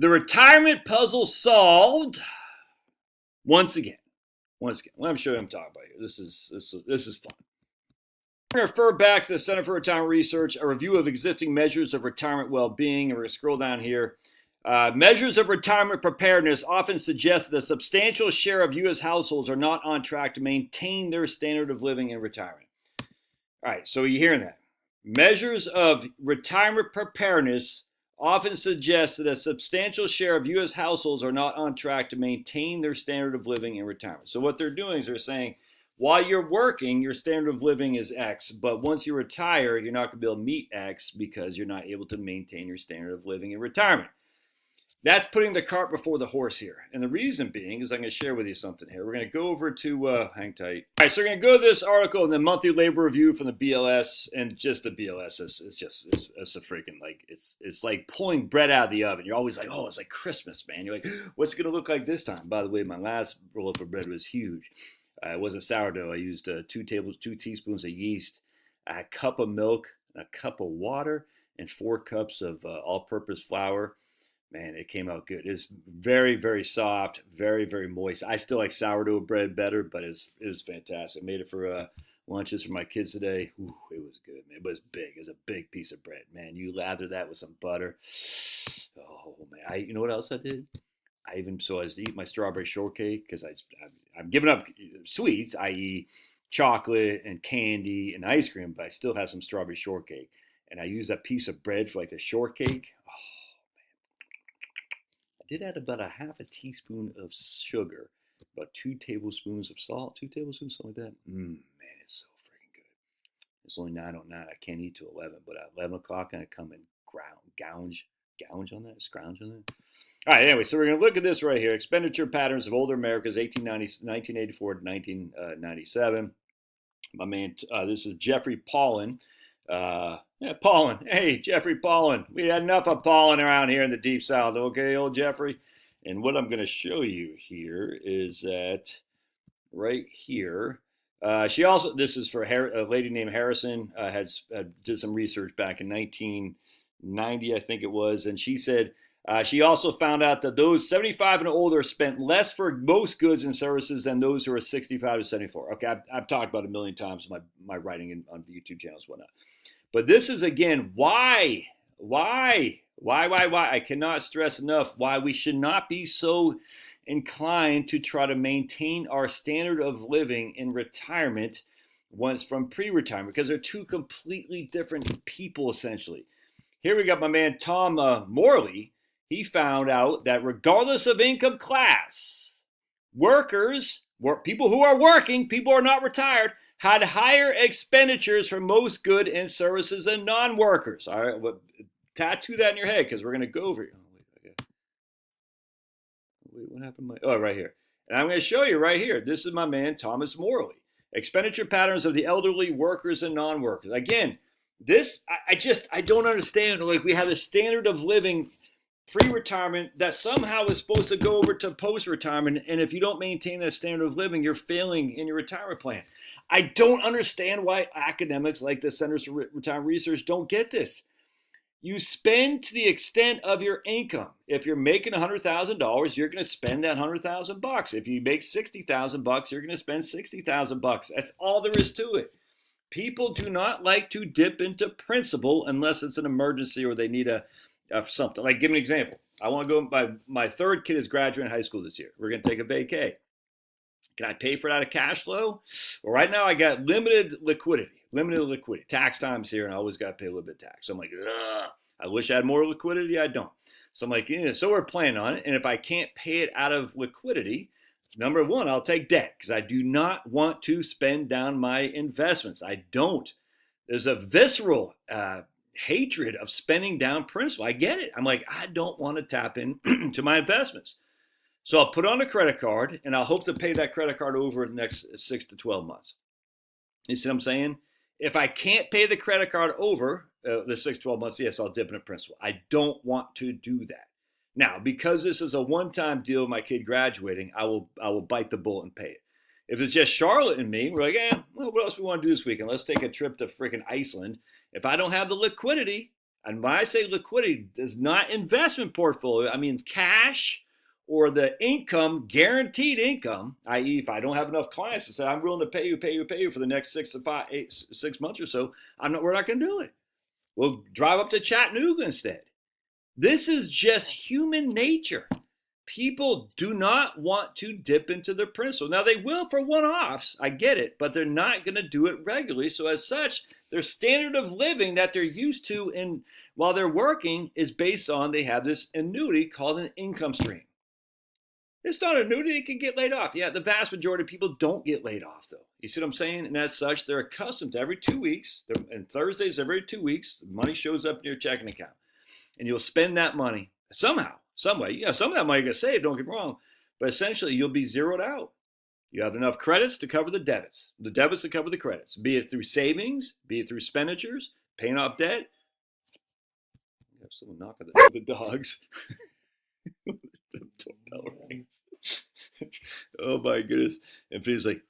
The retirement puzzle solved once again. Once again, let me show you what I'm talking about here. This is fun. I'm going to refer back to the Center for Retirement Research, a review of existing measures of retirement well-being. And we're going to scroll down here. Measures of retirement preparedness often suggest that a substantial share of U.S. households are not on track to maintain their standard of living in retirement. All right, so you're hearing that. Measures of retirement preparedness often suggest that a substantial share of U.S. households are not on track to maintain their standard of living in retirement. So what they're doing is they're saying, while you're working, your standard of living is X, but once you retire, you're not going to be able to meet X because you're not able to maintain your standard of living in retirement. That's putting the cart before the horse here. And the reason being is I'm going to share with you something here. We're going to go over to, hang tight. All right, so we're going to go to this article in the monthly labor review from the BLS. And just the BLS it's a freaking, like, it's like pulling bread out of the oven. You're always like, oh, it's like Christmas, man. You're like, what's it going to look like this time? By the way, my last loaf of bread was huge. It wasn't sourdough. I used 2 teaspoons of yeast, a cup of milk, a cup of water, and 4 cups of all-purpose flour. Man, it came out good. It's very, very soft, very, very moist. I still like sourdough bread better, but it was fantastic. I made it for lunches for my kids today. Ooh, it was good, man. It was big. It was a big piece of bread, man. You lather that with some butter. Oh man, you know what else I did? I was to eat my strawberry shortcake because I'm giving up sweets, i.e., chocolate and candy and ice cream, but I still have some strawberry shortcake, and I use that piece of bread for like the shortcake. Did add about a half a teaspoon of sugar, about 2 tablespoons of salt, 2 tablespoons, something like that. Man, it's so freaking good. It's only 9:09. I can't eat till 11, but at 11 o'clock, I come and gouge on that, scrounge on that. All right, anyway, so we're going to look at this right here. Expenditure patterns of older Americans, 1984 to 1997. My man, this is Jeffrey Paulin. Paulin. Hey, Jeffrey Paulin. We had enough of Paulin around here in the Deep South, okay, old Jeffrey? And what I'm going to show you here is that right here, this is for a lady named Harrison, did some research back in 1990, I think it was, and she said she also found out that those 75 and older spent less for most goods and services than those who are 65 to 74. Okay, I've talked about it a million times in my writing on the YouTube channels and whatnot. But this is, again, why? I cannot stress enough why we should not be so inclined to try to maintain our standard of living in retirement once from pre-retirement, because they're 2 completely different people, essentially. Here we got my man Tom Morley. He found out that regardless of income class, people who are working, people who are not retired, had higher expenditures for most goods and services than non-workers. All right, well, tattoo that in your head because we're going to go over it. Wait, what happened? Right here. And I'm going to show you right here. This is my man, Thomas Morley. Expenditure patterns of the elderly, workers, and non-workers. Again, I don't understand. Like, we have a standard of living pre-retirement that somehow is supposed to go over to post-retirement, and if you don't maintain that standard of living, you're failing in your retirement plan. I don't understand why academics like the Centers for Retirement Research don't get this. You spend to the extent of your income. If you're making $100,000, you're going to spend that $100,000. If you make $60,000, you're going to spend $60,000. That's all there is to it. People do not like to dip into principal unless it's an emergency or they need something. Like, give me an example. I want to go, my 3rd kid is graduating high school this year. We're going to take a vacay. Can I pay for it out of cash flow? Well, right now I got limited liquidity. Tax time's here, and I always got to pay a little bit of tax. So I'm like, I wish I had more liquidity. I don't. So I'm like, so we're planning on it. And if I can't pay it out of liquidity, number 1, I'll take debt because I do not want to spend down my investments. I don't. There's a visceral hatred of spending down principal. I get it. I'm like, I don't want to tap into my investments. So I'll put on a credit card, and I'll hope to pay that credit card over the next 6 to 12 months. You see what I'm saying? If I can't pay the credit card over the 6 to 12 months, yes, I'll dip into principal. I don't want to do that. Now, because this is a one-time deal with my kid graduating, I will bite the bullet and pay it. If it's just Charlotte and me, we're like, what else we want to do this weekend? Let's take a trip to freaking Iceland. If I don't have the liquidity, And when I say liquidity, does not investment portfolio. I mean cash or the income, guaranteed income, i.e., if I don't have enough clients to say I'm willing to pay you for the next 6 months or so, we're not going to do it. We'll drive up to Chattanooga instead. This is just human nature. People do not want to dip into their principal. Now, they will for one-offs, I get it, but they're not going to do it regularly. So as such, their standard of living that they're used to while they're working is based on they have this annuity called an income stream. It's not an annuity, they can get laid off. Yeah, the vast majority of people don't get laid off, though. You see what I'm saying? And as such, they're accustomed to every 2 weeks, and Thursdays every 2 weeks, the money shows up in your checking account. And you'll spend that money somehow, some way. Yeah, some of that money gets saved, don't get me wrong, but essentially you'll be zeroed out. You have enough credits to cover the debits to cover the credits, be it through savings, be it through expenditures, paying off debt. You have someone knocking the dogs. Doorbell rings. Oh my goodness. And he's like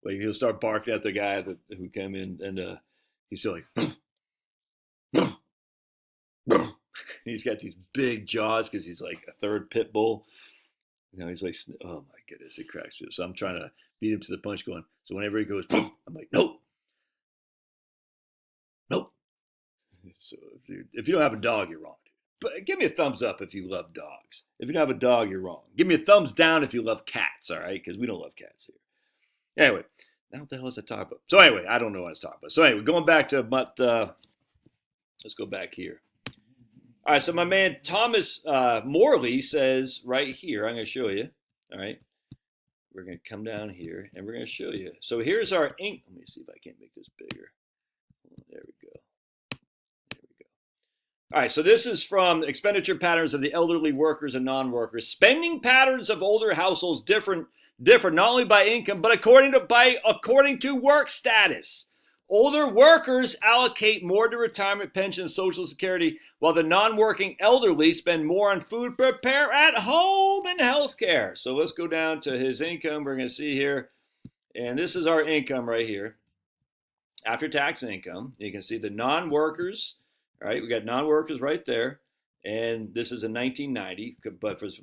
he'll start barking at the guy who came in, and he's still like he's got these big jaws because he's like a third pit bull. He's like, oh my goodness, it cracks me. So I'm trying to beat him to the punch going. So whenever he goes, I'm like, nope. So if you don't have a dog, you're wrong. But give me a thumbs up if you love dogs. If you don't have a dog, you're wrong. Give me a thumbs down if you love cats, all right? Because we don't love cats here. Anyway, now what the hell is I talking about? So anyway, I don't know what I was talking about. So anyway, going back to let's go back here. All right, so my man Thomas Morley says right here, I'm going to show you, all right? We're going to come down here, and we're going to show you. So here's our ink. Let me see if I can't make this bigger. There we go. All right, so this is from expenditure patterns of the elderly workers and non-workers. Spending patterns of older households differ not only by income, but according to work status. Older workers allocate more to retirement, pension, and Social Security, while the non-working elderly spend more on food, prepare at home, and health care. So let's go down to his income. We're going to see here, and this is our income right here. After-tax income. You can see the non-workers. All right, we got non-workers right there, and this is in 1990, but this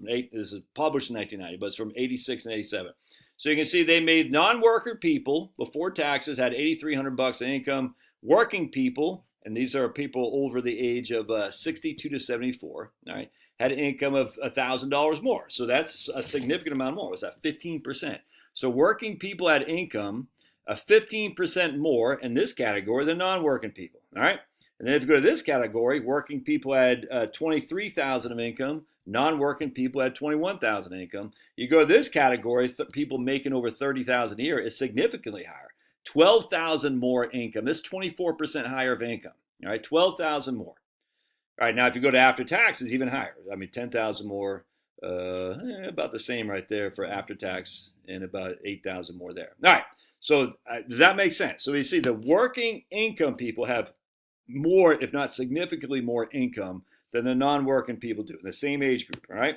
is published in 1990, but it's from 86 and 87. So you can see they made non-worker people before taxes had $8,300 in income. Working people, and these are people over the age of 62 to 74, all right, had an income of $1,000 more. So that's a significant amount more. What's that? 15%. So working people had income of 15% more in this category than non-working people. All right. And then if you go to this category, working people had $23,000 of income. Non-working people had $21,000 income. You go to this category, people making over $30,000 a year is significantly higher. $12,000 more income. That's 24% higher of income. All right, $12,000 more. All right, now if you go to after taxes, even higher. I mean, $10,000 more, about the same right there for after tax, and about $8,000 more there. All right, so does that make sense? So you see the working income people have more, if not significantly more income than the non-working people do in the same age group, all right?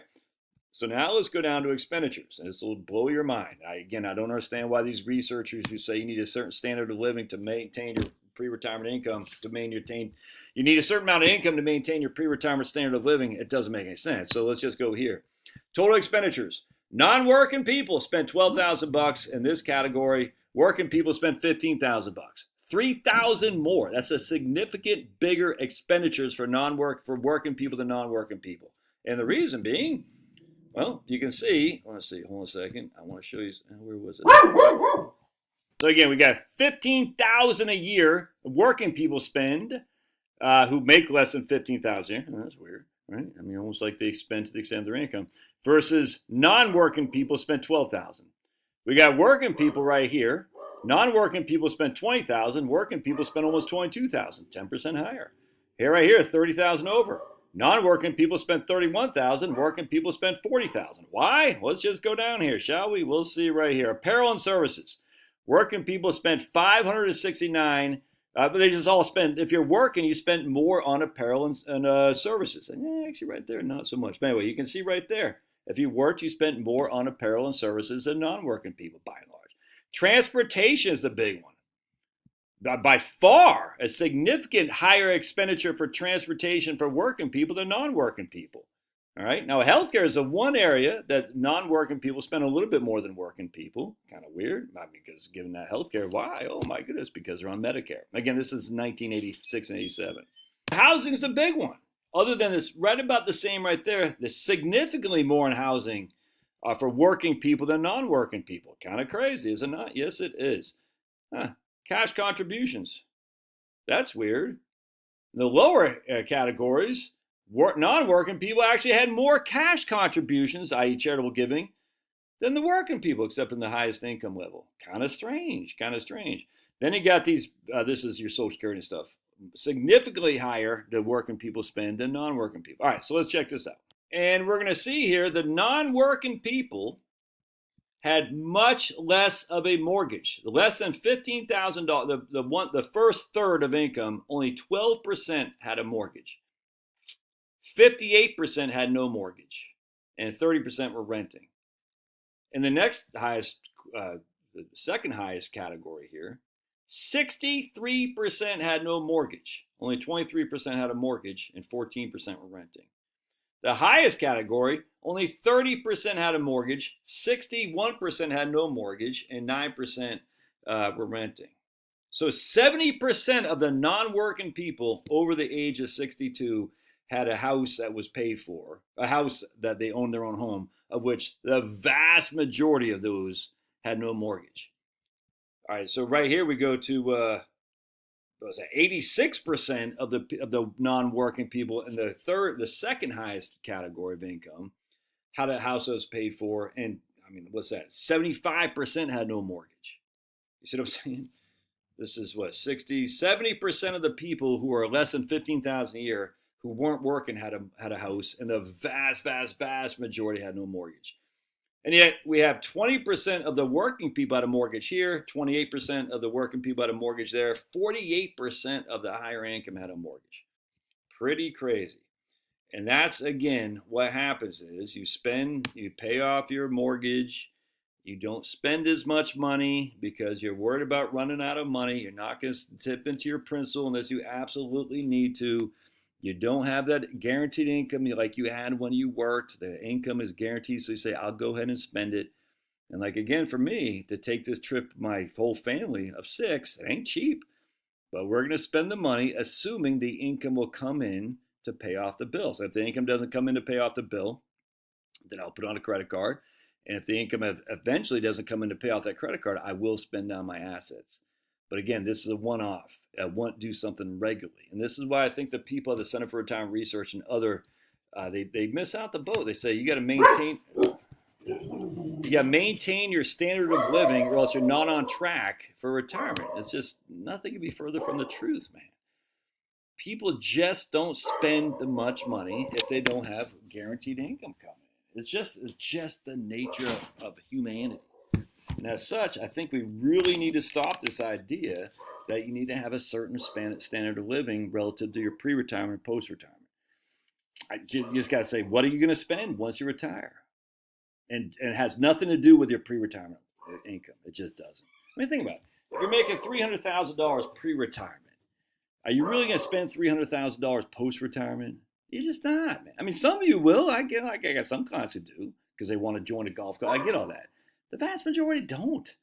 So now let's go down to expenditures, and this will blow your mind. I don't understand why these researchers who say you need a certain standard of living to maintain your pre-retirement income, you need a certain amount of income to maintain your pre-retirement standard of living, it doesn't make any sense. So let's just go here. Total expenditures. Non-working people spent $12,000 in this category. Working people spent $15,000. $3,000 more. That's a significant bigger expenditures for working people than non-working people. And the reason being, well, you can see, let's see, hold on a second. I want to show you, where was it? So again, we got $15,000 a year working people spend who make less than $15,000 a year. Oh, that's weird, right? I mean, almost like they spend to the extent of their income, versus non-working people spend $12,000. We got working people right here. Non-working people spend $20,000. Working people spend almost $22,000, 10% higher. Here, right here, $30,000 over. Non-working people spend $31,000. Working people spend $40,000. Why? Let's just go down here, shall we? We'll see right here. Apparel and services. Working people spend $569. But they just all spend. If you're working, you spend more on apparel and services. And actually, right there, not so much. But anyway, you can see right there. If you worked, you spent more on apparel and services than non-working people, by and large. Transportation is the big one. by far a significant higher expenditure for transportation for working people than non-working people. All right. Now, healthcare is the one area that non-working people spend a little bit more than working people. Kind of weird, not because given that healthcare, why? Oh my goodness, because they're on Medicare. Again, this is 1986 and 87. Housing is a big one. Other than it's right about the same right there. There's significantly more in housing for working people than non-working people. Kind of crazy, is it not? Yes, it is. Cash contributions. That's weird. In the lower categories, non-working people actually had more cash contributions, i.e. charitable giving, than the working people, except in the highest income level. Kind of strange, kind of strange. Then you got these, this is your Social Security stuff, significantly higher the working people spend than non-working people. All right, so let's check this out. And we're going to see here the non-working people had much less of a mortgage. Less than $15,000, the first third of income, only 12% had a mortgage. 58% had no mortgage, and 30% were renting. In the next highest, the second highest category here, 63% had no mortgage. Only 23% had a mortgage, and 14% were renting. The highest category, only 30% had a mortgage, 61% had no mortgage, and 9% were renting. So 70% of the non-working people over the age of 62 had a house that was paid for, a house that they owned their own home, of which the vast majority of those had no mortgage. All right, so right here we go to what was that? 86% of the non-working people in the second highest category of income had a house that was paid for, and I mean, what's that? 75% had no mortgage. You see what I'm saying? This is what 70% of the people who are less than $15,000 a year who weren't working had a house, and the vast majority had no mortgage. And yet we have 20% of the working people had a mortgage here, 28% of the working people had a mortgage there, 48% of the higher income had a mortgage. Pretty crazy. And that's, again, what happens is you pay off your mortgage, you don't spend as much money because you're worried about running out of money. You're not going to tip into your principal unless you absolutely need to. You don't have that guaranteed income like you had when you worked. The income is guaranteed, so you say, I'll go ahead and spend it. And like, again, for me, to take this trip, my whole family of 6, it ain't cheap. But we're going to spend the money assuming the income will come in to pay off the bill. So if the income doesn't come in to pay off the bill, then I'll put on a credit card. And if the income eventually doesn't come in to pay off that credit card, I will spend down my assets. But again, this is a one-off. I won't do something regularly. And this is why I think the people at the Center for Retirement Research and other, they miss out the boat. They say you got to maintain your standard of living or else you're not on track for retirement. It's just nothing could be further from the truth, man. People just don't spend much money if they don't have guaranteed income coming. It's just the nature of humanity. And as such, I think we really need to stop this idea that you need to have a certain standard of living relative to your pre-retirement, post-retirement. You just got to say, what are you going to spend once you retire? And it has nothing to do with your pre-retirement income. It just doesn't. I mean, think about it. If you're making $300,000 pre-retirement, are you really going to spend $300,000 post-retirement? You're just not, man. I mean, some of you will. I got some clients who do because they want to join a golf club. I get all that. The vast majority don't.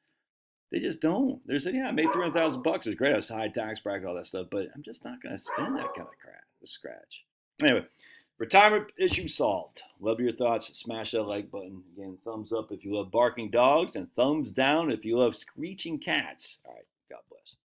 They just don't. They're saying, yeah, I made $300,000. It's great. I was high tax bracket, all that stuff, but I'm just not going to spend that kind of crap. The scratch. Anyway, retirement issue solved. Love your thoughts. Smash that like button. Again, thumbs up if you love barking dogs, and thumbs down if you love screeching cats. All right. God bless.